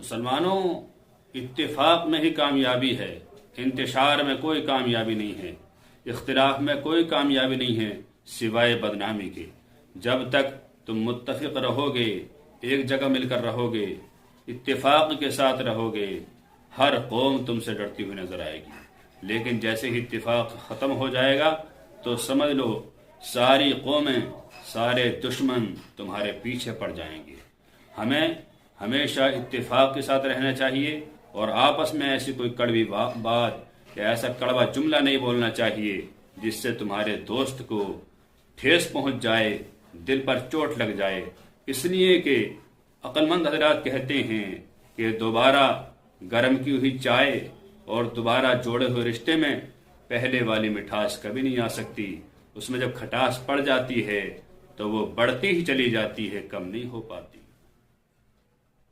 مسلمانوں، اتفاق میں ہی کامیابی ہے، انتشار میں کوئی کامیابی نہیں ہے، اختلاف میں کوئی کامیابی نہیں ہے سوائے بدنامی کے۔ جب تک تم متفق رہو گے، ایک جگہ مل کر رہو گے، اتفاق کے ساتھ رہو گے، ہر قوم تم سے ڈرتی ہوئی نظر آئے گی۔ لیکن جیسے ہی اتفاق ختم ہو جائے گا تو سمجھ لو ساری قومیں، سارے دشمن تمہارے پیچھے پڑ جائیں گے۔ ہمیں ہمیشہ اتفاق کے ساتھ رہنا چاہیے اور آپس میں ایسی کوئی کڑوی بات یا ایسا کڑوا جملہ نہیں بولنا چاہیے جس سے تمہارے دوست کو ٹھیس پہنچ جائے، دل پر چوٹ لگ جائے۔ اس لیے کہ عقل مند حضرات کہتے ہیں کہ دوبارہ گرم کی ہوئی چائے اور دوبارہ جوڑے ہوئے رشتے میں پہلے والی مٹھاس کبھی نہیں آ سکتی۔ اس میں جب کھٹاس پڑ جاتی ہے تو وہ بڑھتی ہی چلی جاتی ہے، کم نہیں ہو پاتی۔